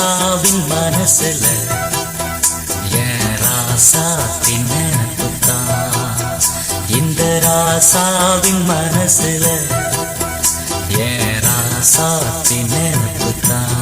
ராசாவின் மனசுல என் ராசாத்தின் நினைப்புத்தான். இந்த ராசாவின் மனசுல என் ராசாத்தின் நினைப்புத்தான்.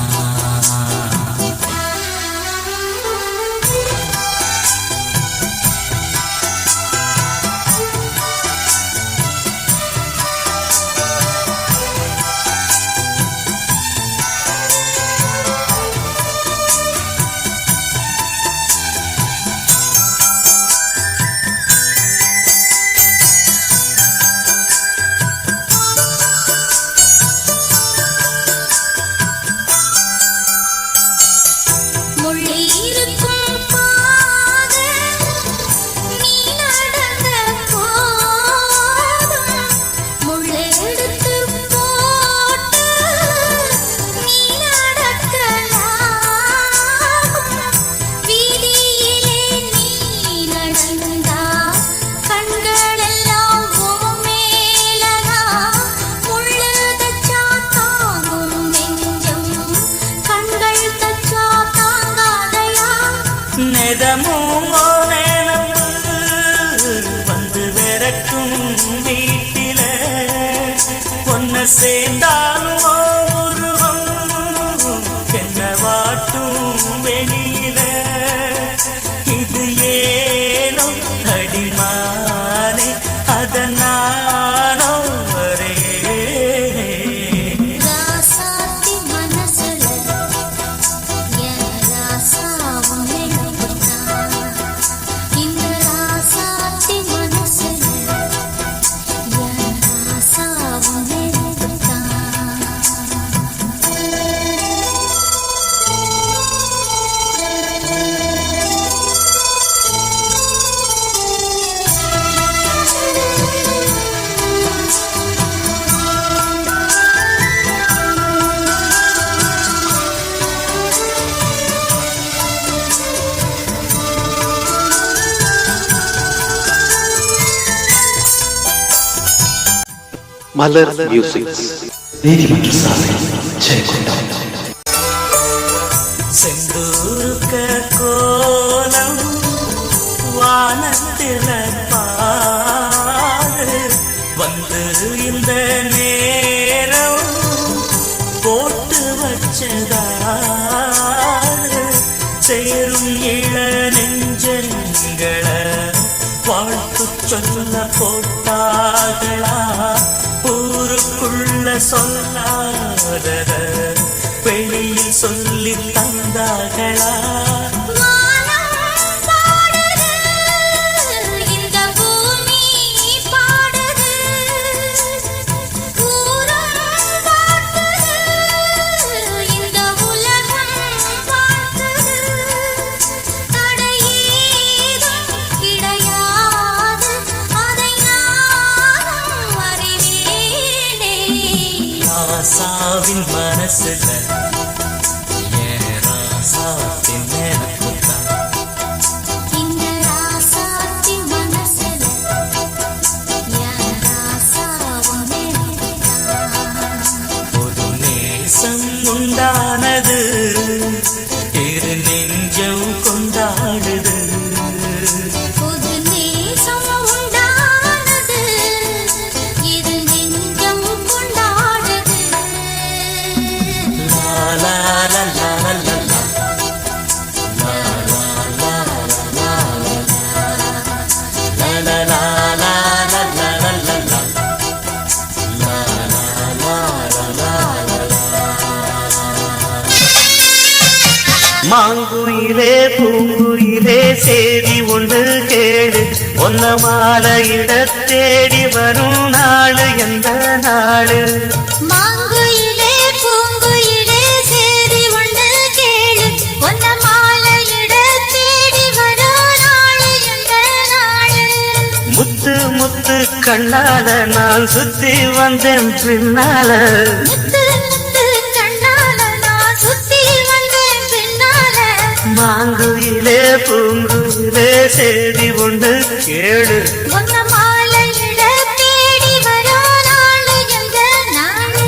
வந்து விரட்டும் வீட்டில பொன்ன சேர்ந்தாலும் உருவம் என்ன வாட்டும் வெளியில. இது ஏனோ அடிமானே அதனானோ வரே மலர் மியூசிக் நீதிமன்ற சாலை ஜெயகொண்டம். செந்தூருக்க கோலம் வானத்தில பாடு வந்து இந்த நேரம் போட்டு வச்சதாடு சேரும் இள நெஞ்சங்களை வாழ்த்து சொல்ல போட்டார்களா? ஊருக்குள்ள சொல்லாதத வெளியில் சொல்லி தந்தார்களா? ராசாவின் மனசுல என் ராசாத்தின் நினைப்புத்தான். இந்த ராசாத்தின் மனசுல என் ராசாவின் நினைப்புத்தான். ஒரு நேசம் உண்டானது இரு நெஞ்சம் கொண்டாடுது. மாங்குயிலே பூங்குயிலே சேதி ஒன்று கேடு ஒன்ன மாலையிட தேடி வரும் நாடு எந்த நாடு? மாங்குயிலே பூங்குயிலே சேதி ஒன்று கேடு ஒன்ன மாலையிட தேடி வரும் நாடு எந்த நாடு? முத்து முத்து கண்ணால நான் சுத்தி வந்தேன் பின்னால. மாங்குயிலே பூங்குயிலே சேதி ஒன்று கேளு மாலையிட தேடி வரோ நாடு எந்த நாடு?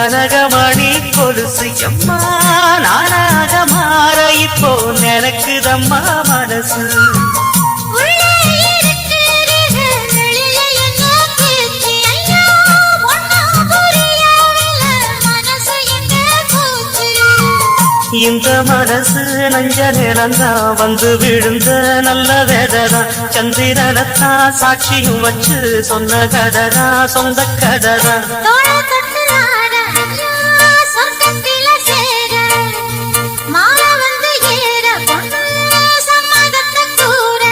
கனகமணி கொலுசு எம்மா நானாக மாற இப்போ நினைக்குதம்மா மனசு. உள்ளே இருக்கிறது வெளியில என்ன பேச்சு ஐயா ஒண்ணும் புரியவில்லை மனசு எங்க போச்சு. இந்த மனசு நஞ்ச நிலந்தான் வந்து விழுந்த நல்ல வேததான் சந்திரனத்தான் சாட்சியும் வச்சு சொன்ன கததான் சொந்த கததான். தோள தொட்டுலாட ஐயா சொர்க்கத்தில சேர மாலை வந்து ஏற பொண்ணு சம்மதத்தை கூற.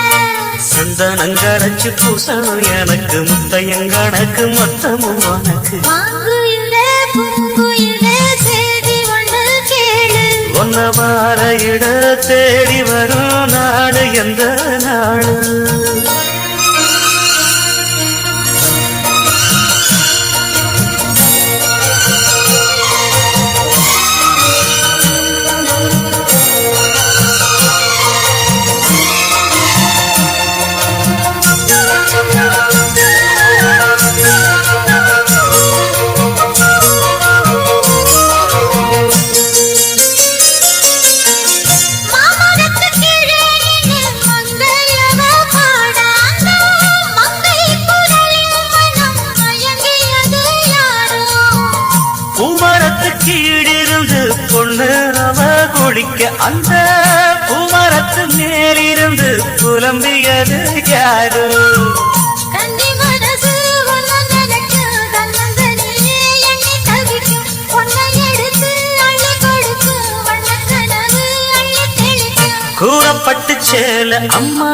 சந்தனங்கரைச்சு பூசணும் எனக்கு முத்தையங்கணக்கு மொத்தமும் உனக்கு. மாங்குயிலே பூங்குயிலே சேதி ஒன்று கேளு. ஒன்ன வார இட தேடி வரும் நாடு எந்த நாடு. மாமரத்து கீழே நின்னு மங்கையவ பாட அந்த மங்கை குரலில் மனம் மயங்கியது யாரோ. பூமரத்து கீழிருந்து பொண்ணு அவ குளிக்க அந்த பூமரத்து மேலிருந்து புலம்பியது யாரு. கன்னி மனசு உன்னை நினைக்கும் தன்னந்தனியே எண்ணி தவிக்கும். உன்னை எடுத்து அள்ளி கொடுக்கும் வண்ணக் கனவு அள்ளி தெளிக்கும். கூறப்பட்டு சேல அம்மா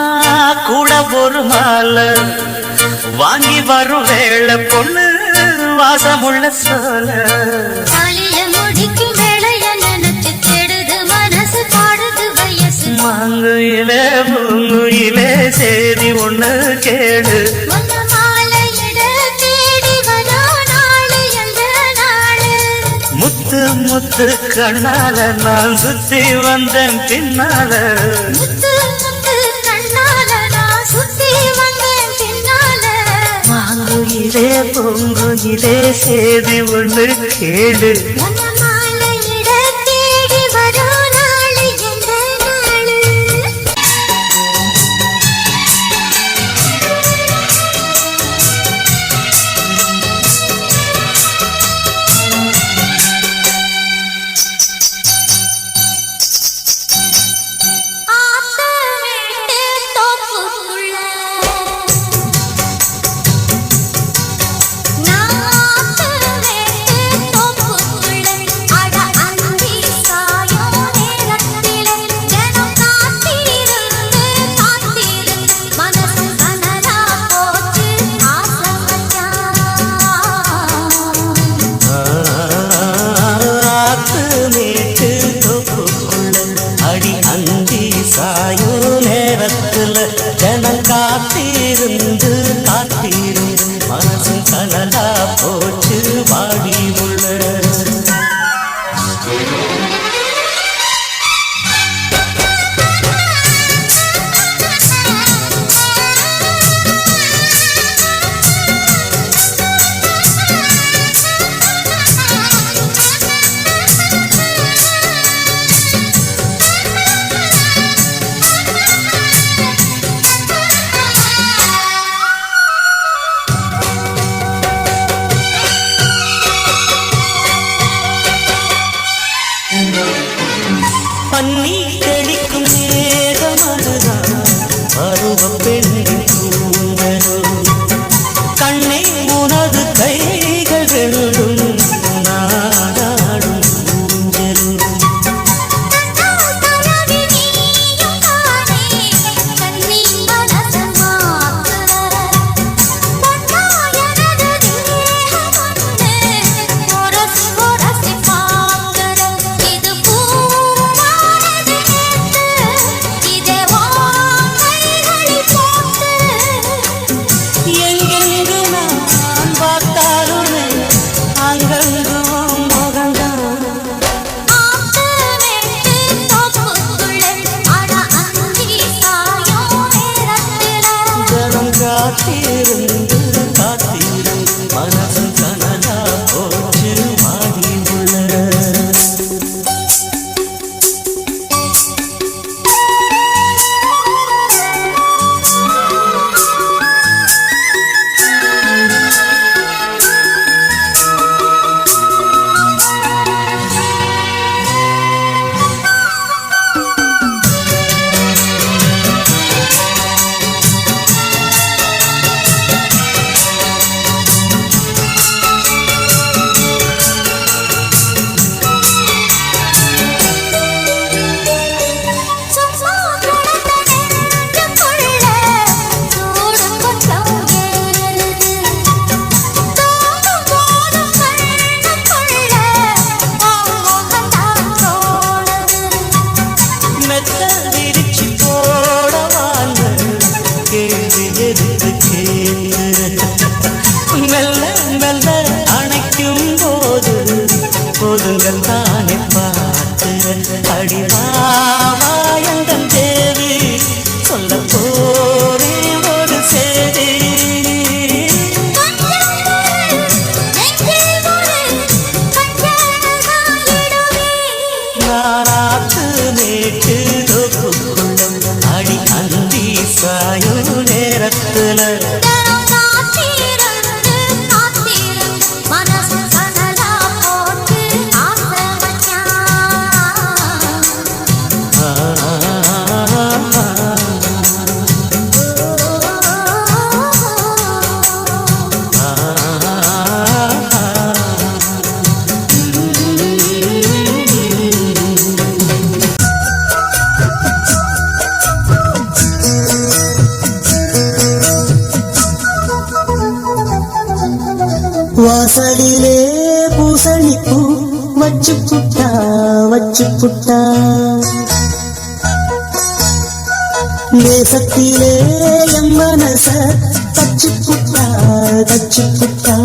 கூட ஒரு மாலை வாங்கி வரும் வேளை பொண்ணு வாசமுள்ள சோல. தாலிய முடிக்கும் வேளைய நினைச்சு தேடுது மனசு பாடுது வயசு. மாங்குயிலே பூங்குயிலே சேதி ஒண்ணு கேளு. ஒன்ன மாலையிட தேடி வரோ நாளு எந்த நாளு. முத்து முத்து கண்ணால நான் சுத்தி வந்தேன் பின்னால. முத்து முத்து கண்ணால நான் சுத்தி வந்தேன் பின்னால. மாங்குயிலே பூங்குயிலே சேதி ஒண்ணு கேளு. ஒன்ன மாலையிட தேடி வரோ நாளு எந்த நாளு. ஆத்த வீட்டு தோப்புக்குள்ள நாத்து வீட்டு தோப்புக்குள்ள அட அந்தி சாயும் நேரத்திலே ஜனம் காத்திருந்து மனசு கனலா போச்சு ஆசை ஆத்து மேட்டு தொப்புக்குள்ள அடி அந்தி சாயோ நேரத்துல ஜனம் காத்திருந்து மனசு கனலா போச்சு வாடி உள்ள. பன்னி தெளிக்கும் மேகமதுதான் பருவ பெண்ணின் கூந்தலோ. கண்ணே உனது கைகள் ரெண்டும் நாடாடும் ஊஞ்சலோ. தனவி நீயும் தானே கண்ணி மனசு மாத்துற. பொன்னா எனது தேகம் ஒன்று உரசி உரசி பார்க்கிற. இது பூவானது வாசலிலே பூசணிப்பூ வச்சு புட்டா நேசத்திலே என் மனச தச்சு புட்டா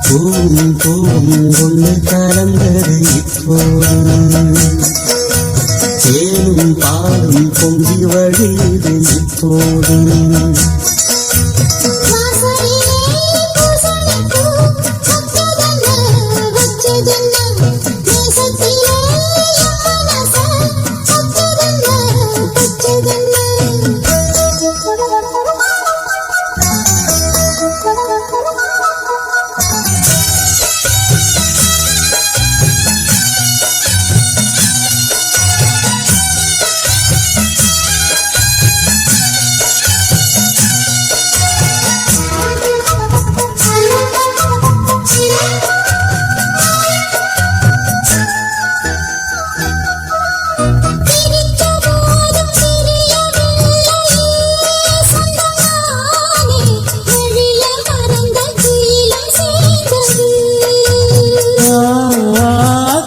பூவும் ஒண்ணு கலந்தது இப்போது தேனும் பாலும் பொங்கி வழியுது இப்போது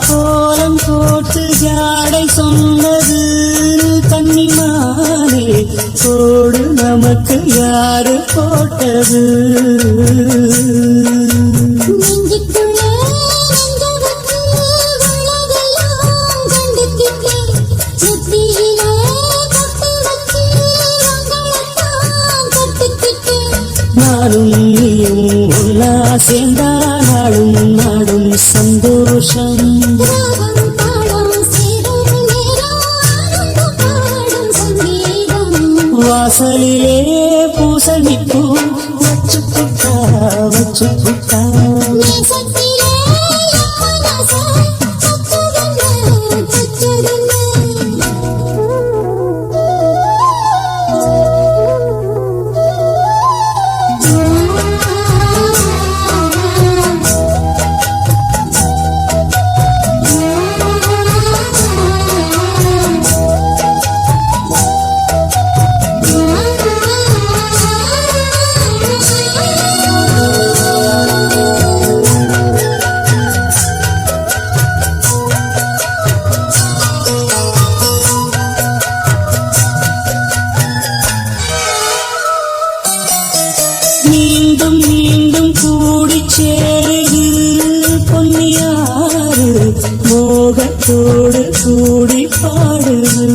கோலம் போட்டு ஜாடை சொன்னது கன்னிமானே கோடு நமக்கு யாரு போட்டது நாடும் நீயும் ஒன்னா சேர்ந்தா நாடும் சந்தோஷம் வாசலிலே பூசணிப்பூ வச்சு புட்டா மீண்டும் கூடி சேருது பொன்னியாறு மோகத்தோடு கூடி பாடுது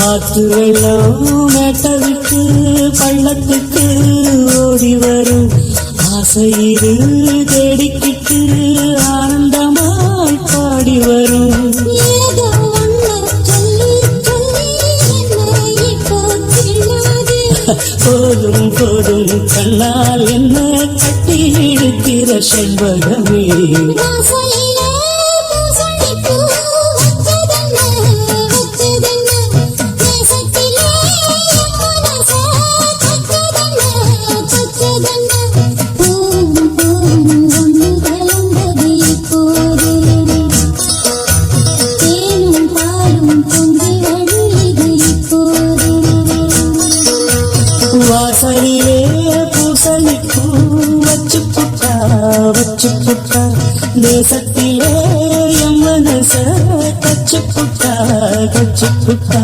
ஆத்து வெள்ளம் மேட்ட விட்டு பள்ளத்துக்கு ஓடி வரும் ஆசையிரு தேடிக்கிட்டு ஆனந்தமாய் பாடி வரும் போதும் கண்ணால் என்ன கட்டி இழுக்கிற செண்பகமே வாசலிலே பூசணிப்பூ வச்சு புட்டா தேசத்திலே என் மனச தச்சு புட்டா